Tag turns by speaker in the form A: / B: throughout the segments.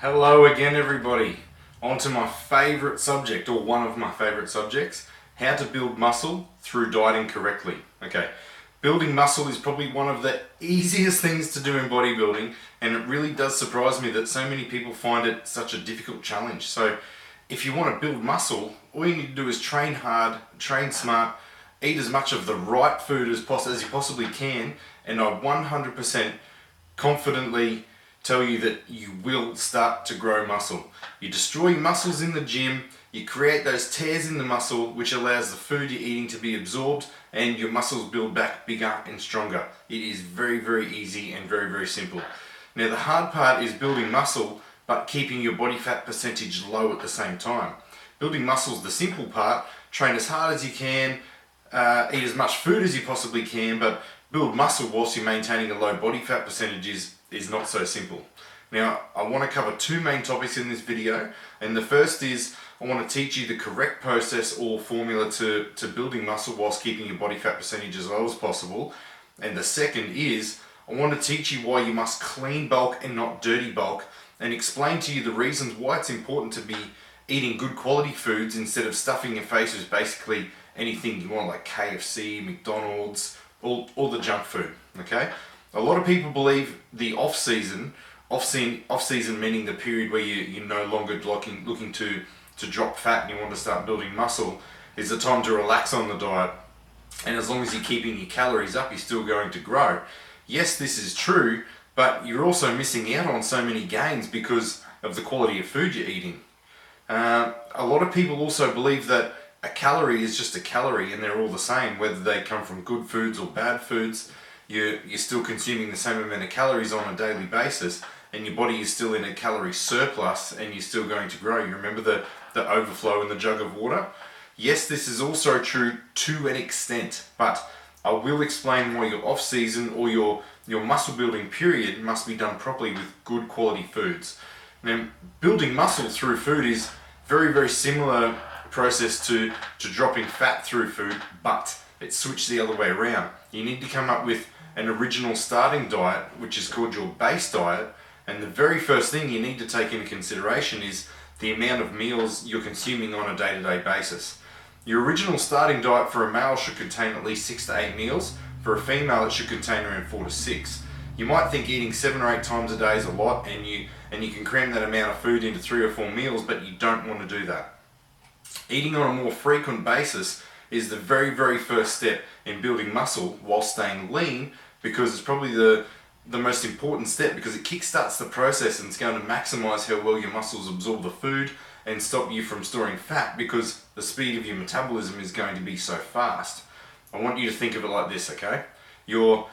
A: Hello again everybody. On to my favourite subject, or one of my favourite subjects, how to build muscle through dieting correctly. Okay, building muscle is probably one of the easiest things to do in bodybuilding, and it really does surprise me that so many people find it such a difficult challenge. So if you want to build muscle, all you need to do is train hard, train smart, eat as much of the right food as you possibly can, and I 100% confidently tell you that you will start to grow muscle. You destroy your muscles in the gym, you create those tears in the muscle which allows the food you're eating to be absorbed, and your muscles build back bigger and stronger. It is very, very easy and very, very simple. Now the hard part is building muscle but keeping your body fat percentage low at the same time. Building muscle is the simple part. Train as hard as you can, eat as much food as you possibly can, but build muscle whilst you're maintaining a low body fat percentage is not so simple. Now, I want to cover two main topics in this video, and the first is I want to teach you the correct process or formula to building muscle whilst keeping your body fat percentage as low as possible. And the second is I want to teach you why you must clean bulk and not dirty bulk, and explain to you the reasons why it's important to be eating good quality foods instead of stuffing your face with basically anything you want, like KFC, McDonald's, all the junk food. Okay? A lot of people believe the off season meaning the period where you're no longer looking to drop fat and you want to start building muscle, is the time to relax on the diet. And as long as you're keeping your calories up, you're still going to grow. Yes, this is true, but you're also missing out on so many gains because of the quality of food you're eating. A lot of people also believe that a calorie is just a calorie and they're all the same, whether they come from good foods or bad foods. You're still consuming the same amount of calories on a daily basis, and your body is still in a calorie surplus, and you're still going to grow. You remember the overflow in the jug of water? Yes, this is also true to an extent, but I will explain why your off season or your muscle building period must be done properly with good quality foods. Now, building muscle through food is very, very similar process to dropping fat through food, but it's switched the other way around. You need to come up with an original starting diet, which is called your base diet, and the very first thing you need to take into consideration is the amount of meals you're consuming on a day-to-day basis. Your original starting diet for a male should contain at least 6 to 8 meals. For a female, it should contain around 4 to 6. You might think eating 7 or 8 times a day is a lot, and you can cram that amount of food into 3 or 4 meals, but you don't want to do that. Eating on a more frequent basis is the very, very first step in building muscle while staying lean, because it's probably the most important step, because it kickstarts the process and it's going to maximize how well your muscles absorb the food and stop you from storing fat, because the speed of your metabolism is going to be so fast. I want you to think of it like this, okay? If you're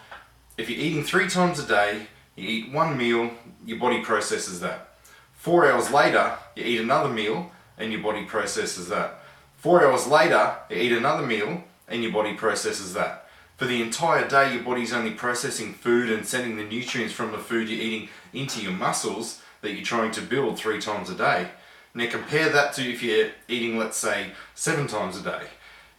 A: eating 3 times a day, you eat 1 meal, your body processes that. 4 hours later, you eat another meal and your body processes that. 4 hours later, you eat another meal and your body processes that. For the entire day, your body's only processing food and sending the nutrients from the food you're eating into your muscles that you're trying to build 3 times a day. Now compare that to if you're eating, let's say, 7 times a day.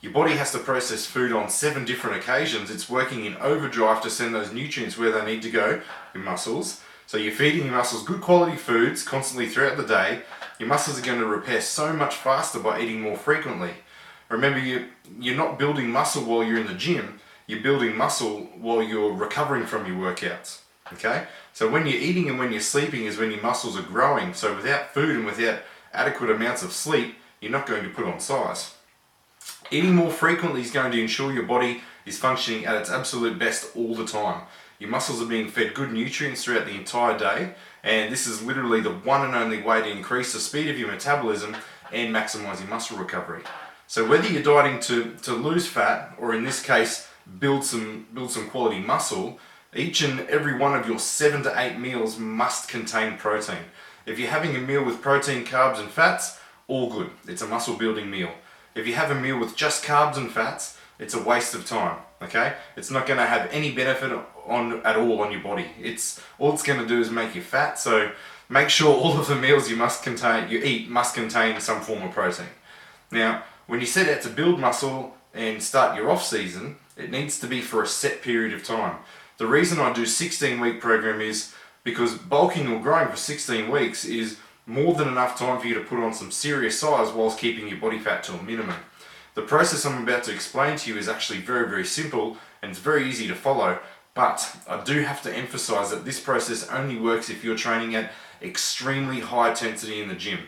A: Your body has to process food on 7 different occasions. It's working in overdrive to send those nutrients where they need to go, your muscles. So you're feeding your muscles good quality foods constantly throughout the day. Your muscles are going to repair so much faster by eating more frequently. Remember, you're not building muscle while you're in the gym. You're building muscle while you're recovering from your workouts. Okay? So when you're eating and when you're sleeping is when your muscles are growing. So without food and without adequate amounts of sleep, you're not going to put on size. Eating more frequently is going to ensure your body is functioning at its absolute best all the time. Your muscles are being fed good nutrients throughout the entire day, and this is literally the one and only way to increase the speed of your metabolism and maximize your muscle recovery. So whether you're dieting to lose fat, or in this case, build some quality muscle, each and every one of your 7 to 8 meals must contain protein. If you're having a meal with protein, carbs and fats, all good. It's a muscle building meal. If you have a meal with just carbs and fats, it's a waste of time, okay? It's not going to have any benefit at all on your body. All it's going to do is make you fat, so make sure all of the meals you eat must contain some form of protein. Now, when you set out to build muscle and start your off season, it needs to be for a set period of time. The reason I do 16-week program is because bulking or growing for 16 weeks is more than enough time for you to put on some serious size whilst keeping your body fat to a minimum. The process I'm about to explain to you is actually very, very simple and it's very easy to follow, but I do have to emphasize that this process only works if you're training at extremely high intensity in the gym.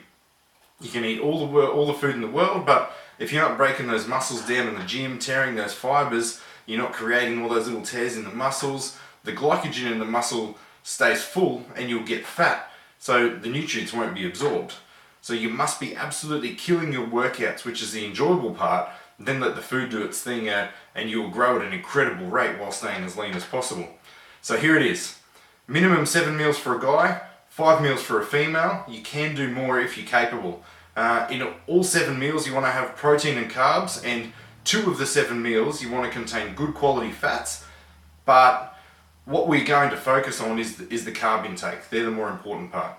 A: You can eat all the food in the world, but if you're not breaking those muscles down in the gym, tearing those fibers, you're not creating all those little tears in the muscles, the glycogen in the muscle stays full and you'll get fat, so the nutrients won't be absorbed. So you must be absolutely killing your workouts, which is the enjoyable part, then let the food do its thing and you'll grow at an incredible rate while staying as lean as possible. So here it is. Minimum 7 meals for a guy, 5 meals for a female. You can do more if you're capable. In all 7 meals you want to have protein and carbs, and 2 of the 7 meals you want to contain good quality fats, but what we're going to focus on is the carb intake. They're the more important part.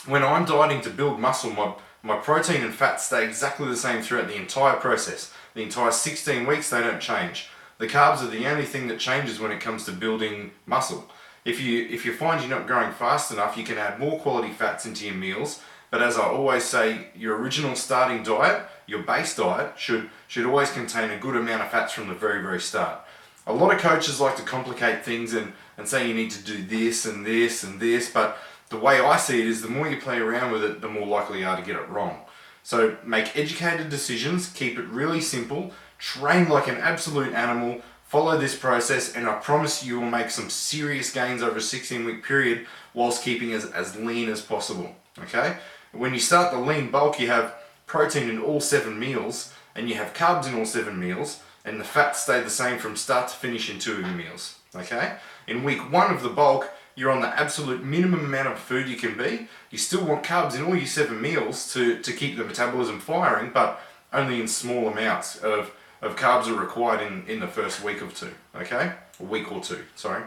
A: When I'm dieting to build muscle, my protein and fat stay exactly the same throughout the entire process. The entire 16 weeks, they don't change. The carbs are the only thing that changes when it comes to building muscle. If you find you're not growing fast enough, you can add more quality fats into your meals. But as I always say, your original starting diet, your base diet, should always contain a good amount of fats from the very, very start. A lot of coaches like to complicate things and say you need to do this and this and this, but the way I see it is the more you play around with it, the more likely you are to get it wrong. So make educated decisions, keep it really simple, train like an absolute animal, follow this process, and I promise you will make some serious gains over a 16-week period whilst keeping as lean as possible. Okay? When you start the lean bulk, you have protein in all 7 meals, and you have carbs in all 7 meals, and the fats stay the same from start to finish in 2 of your meals. Okay? In week 1 of the bulk, you're on the absolute minimum amount of food you can be. You still want carbs in all your 7 meals to keep the metabolism firing, but only in small amounts of carbs are required in the first week of 2, okay? A week or 2, sorry.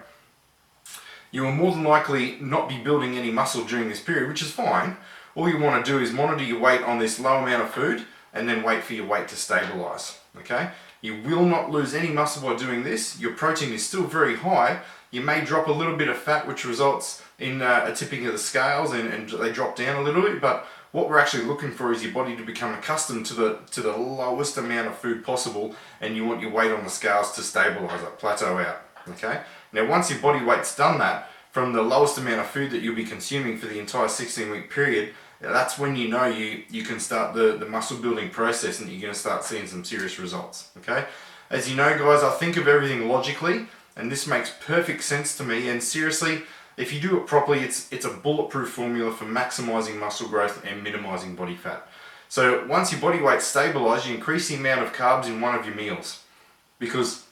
A: You will more than likely not be building any muscle during this period, which is fine. All you want to do is monitor your weight on this low amount of food and then wait for your weight to stabilize, okay? You will not lose any muscle by doing this. Your protein is still very high. You may drop a little bit of fat, which results in a tipping of the scales and they drop down a little bit, but what we're actually looking for is your body to become accustomed to the lowest amount of food possible, and you want your weight on the scales to stabilize it, plateau out, okay? Now once your body weight's done that, from the lowest amount of food that you'll be consuming for the entire 16-week period, that's when you know you can start the muscle building process and you're going to start seeing some serious results, okay? As you know guys, I think of everything logically, and this makes perfect sense to me, and seriously, if you do it properly, it's a bulletproof formula for maximizing muscle growth and minimizing body fat. So once your body weight's stabilized, you increase the amount of carbs in one of your meals, because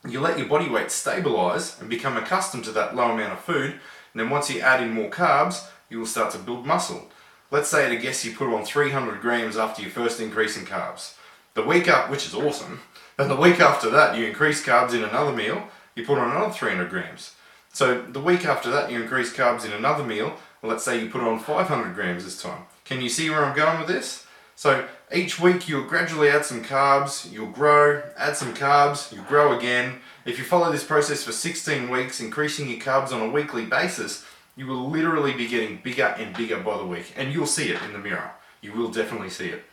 A: you let your body weight stabilize and become accustomed to that low amount of food, and then once you add in more carbs, you will start to build muscle. Let's say at a guess you put on 300 grams after your first increase in carbs. The week up, which is awesome, and the week after that you increase carbs in another meal, you put on another 300 grams. So the week after that you increase carbs in another meal, let's say you put on 500 grams this time. Can you see where I'm going with this? So each week you'll gradually add some carbs, you'll grow, add some carbs, you'll grow again. If you follow this process for 16 weeks, increasing your carbs on a weekly basis, you will literally be getting bigger and bigger by the week, and you'll see it in the mirror. You will definitely see it.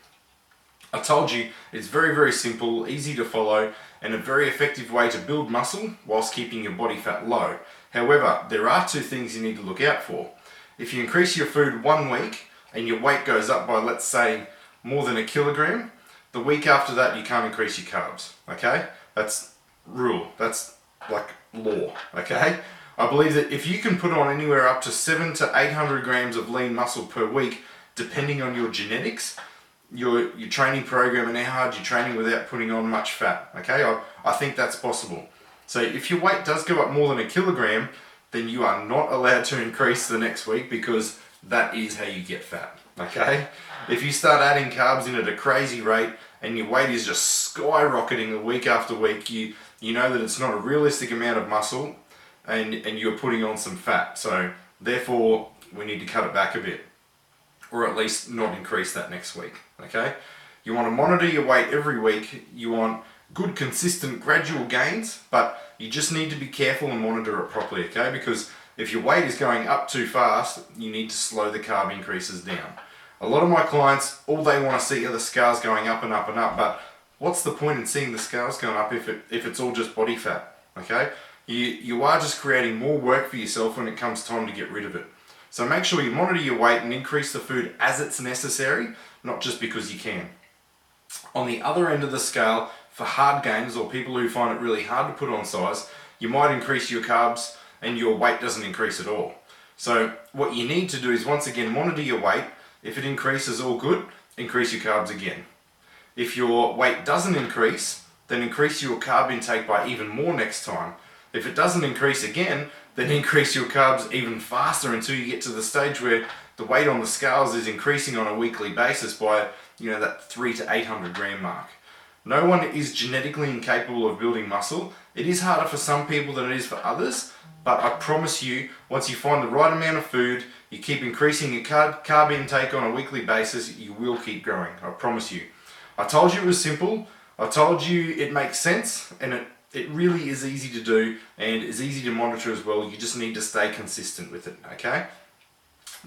A: I told you, it's very, very simple, easy to follow, and a very effective way to build muscle whilst keeping your body fat low. However, there are 2 things you need to look out for. If you increase your food 1 week and your weight goes up by, let's say, more than 1 kilogram, the week after that you can't increase your carbs, okay? That's rule, that's like law, okay? I believe that if you can put on anywhere up to 700 to 800 grams of lean muscle per week, depending on your genetics, your training program and how hard you're training without putting on much fat, okay? I think that's possible. So if your weight does go up more than 1 kilogram, then you are not allowed to increase the next week, because that is how you get fat, okay? If you start adding carbs in at a crazy rate and your weight is just skyrocketing week after week, you know that it's not a realistic amount of muscle and you're putting on some fat. So therefore, we need to cut it back a bit, or at least not increase that next week, okay? You want to monitor your weight every week. You want good, consistent, gradual gains, but you just need to be careful and monitor it properly, okay? Because If your weight is going up too fast, you need to slow the carb increases down. A lot of my clients, all they want to see are the scales going up and up and up, but what's the point in seeing the scales going up if it's all just body fat, okay? You are just creating more work for yourself when it comes time to get rid of it. So make sure you monitor your weight and increase the food as it's necessary, not just because you can. On the other end of the scale, for hard gainers or people who find it really hard to put on size, you might increase your carbs and your weight doesn't increase at all. So what you need to do is once again monitor your weight. If it increases, all good, increase your carbs again. If your weight doesn't increase, then increase your carb intake by even more next time. If it doesn't increase again, then increase your carbs even faster until you get to the stage where the weight on the scales is increasing on a weekly basis by, that 300 to 800 gram mark. No one is genetically incapable of building muscle. It is harder for some people than it is for others, but I promise you, once you find the right amount of food, you keep increasing your carb intake on a weekly basis, you will keep growing. I promise you. I told you it was simple. I told you it makes sense, and it really is easy to do and is easy to monitor as well. You just need to stay consistent with it, okay?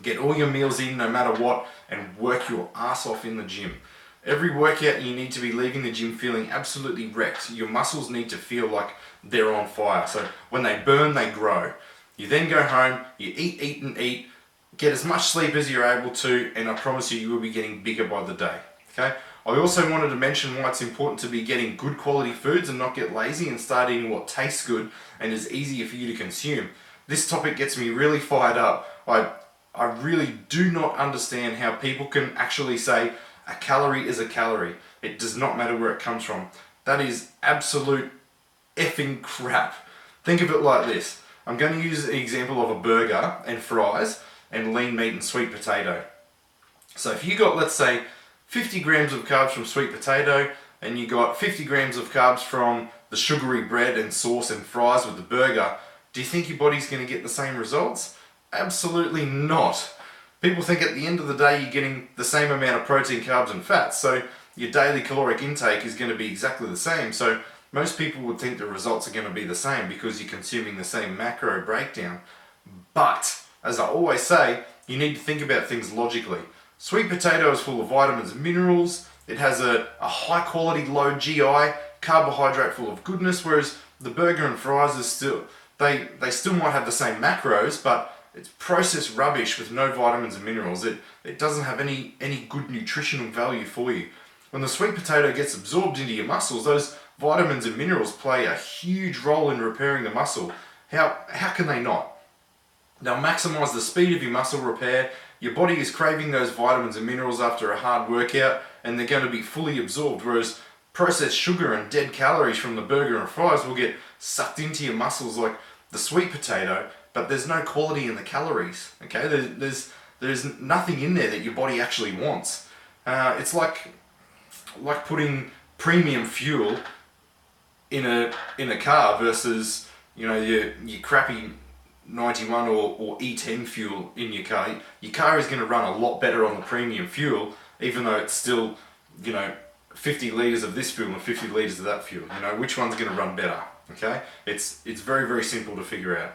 A: Get all your meals in no matter what and work your ass off in the gym. Every workout you need to be leaving the gym feeling absolutely wrecked. Your muscles need to feel like they're on fire. So when they burn, they grow. You then go home, you eat, get as much sleep as you're able to, and I promise you, you will be getting bigger by the day, okay? I also wanted to mention why it's important to be getting good quality foods and not get lazy and start eating what tastes good and is easier for you to consume. This topic gets me really fired up. I really do not understand how people can actually say a calorie is a calorie. It does not matter where it comes from. That is absolute effing crap. Think of it like this. I'm going to use the example of a burger and fries and lean meat and sweet potato. So if you got, let's say, 50 grams of carbs from sweet potato and you got 50 grams of carbs from the sugary bread and sauce and fries with the burger, do you think your body's going to get the same results? Absolutely not. People think at the end of the day you're getting the same amount of protein, carbs and fats, so your daily caloric intake is going to be exactly the same. So most people would think the results are going to be the same because you're consuming the same macro breakdown. But, as I always say, you need to think about things logically. Sweet potato is full of vitamins and minerals. It has a high quality, low GI, carbohydrate full of goodness, whereas the burger and fries is still, they still might have the same macros, but it's processed rubbish with no vitamins and minerals. It doesn't have any good nutritional value for you. When the sweet potato gets absorbed into your muscles, those vitamins and minerals play a huge role in repairing the muscle. How can they not? They'll maximize the speed of your muscle repair. Your body is craving those vitamins and minerals after a hard workout, and they're going to be fully absorbed, whereas processed sugar and dead calories from the burger and fries will get sucked into your muscles like the sweet potato, but there's no quality in the calories, okay? There's nothing in there that your body actually wants. It's like putting premium fuel in a car versus your crappy 91 or E10 fuel in your car. Your car is going to run a lot better on the premium fuel, even though it's still 50 litres of this fuel and 50 litres of that fuel. Which one's going to run better? Okay, it's very, very simple to figure out.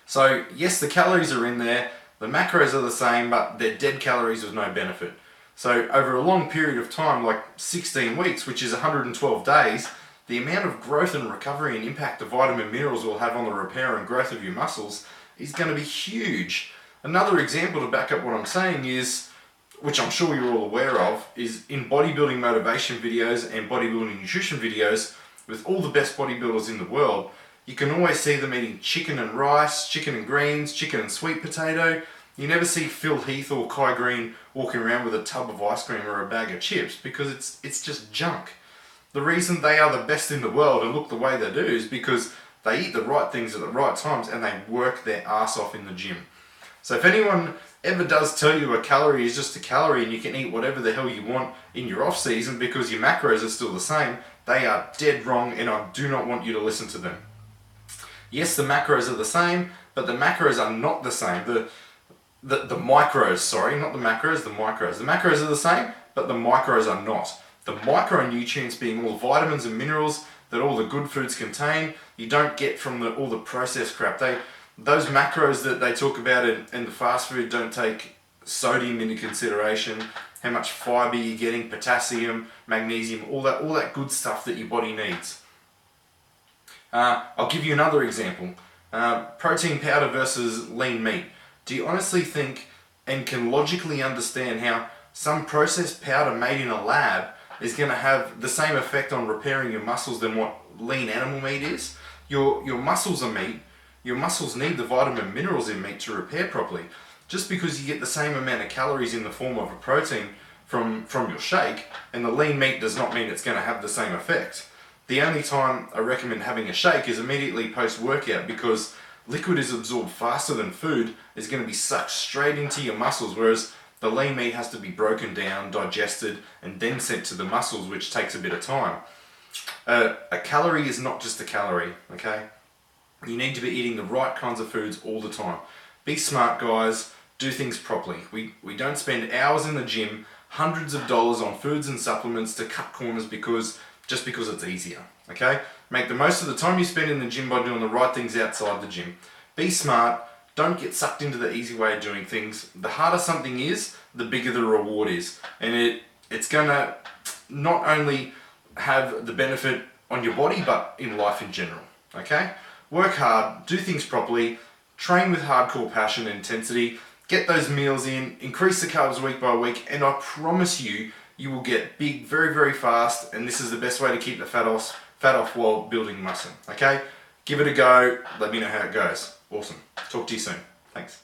A: So yes, the calories are in there, the macros are the same, but they're dead calories with no benefit. So over a long period of time, like 16 weeks, which is 112 days, the amount of growth and recovery and impact the vitamin minerals will have on the repair and growth of your muscles is going to be huge. Another example to back up what I'm saying is, which I'm sure you're all aware of, is in bodybuilding motivation videos and bodybuilding nutrition videos, with all the best bodybuilders in the world, you can always see them eating chicken and rice, chicken and greens, chicken and sweet potato. You never see Phil Heath or Kai Green walking around with a tub of ice cream or a bag of chips because it's just junk. The reason they are the best in the world and look the way they do is because they eat the right things at the right times and they work their ass off in the gym. So if anyone ever does tell you a calorie is just a calorie and you can eat whatever the hell you want in your off season because your macros are still the same, they are dead wrong and I do not want you to listen to them. Yes, the macros are the same, but the macros are not the same. The micros, sorry, not the macros, the micros. The macros are the same, but the micros are not. The micronutrients being all vitamins and minerals that all the good foods contain, you don't get from all the processed crap. those macros that they talk about in the fast food don't take sodium into consideration, how much fiber you're getting, potassium, magnesium, all that good stuff that your body needs. I'll give you another example. Protein powder versus lean meat. Do you honestly think and can logically understand how some processed powder made in a lab is going to have the same effect on repairing your muscles than what lean animal meat is? Your muscles are meat. Your muscles need the vitamin and minerals in meat to repair properly. Just because you get the same amount of calories in the form of a protein from your shake, and the lean meat does not mean it's going to have the same effect. The only time I recommend having a shake is immediately post-workout, because liquid is absorbed faster than food, is going to be sucked straight into your muscles, whereas the lean meat has to be broken down, digested, and then sent to the muscles, which takes a bit of time. A calorie is not just a calorie, okay? You need to be eating the right kinds of foods all the time. Be smart, guys. Do things properly. We don't spend hours in the gym, hundreds of dollars on foods and supplements to cut corners just because it's easier, okay? Make the most of the time you spend in the gym by doing the right things outside the gym. Be smart. Don't get sucked into the easy way of doing things. The harder something is, the bigger the reward is. And it's going to not only have the benefit on your body, but in life in general, okay? Work hard, do things properly, train with hardcore passion and intensity, get those meals in, increase the carbs week by week, and I promise you, you will get big very, very fast, and this is the best way to keep the fat off while building muscle, okay? Give it a go, let me know how it goes. Awesome. Talk to you soon. Thanks.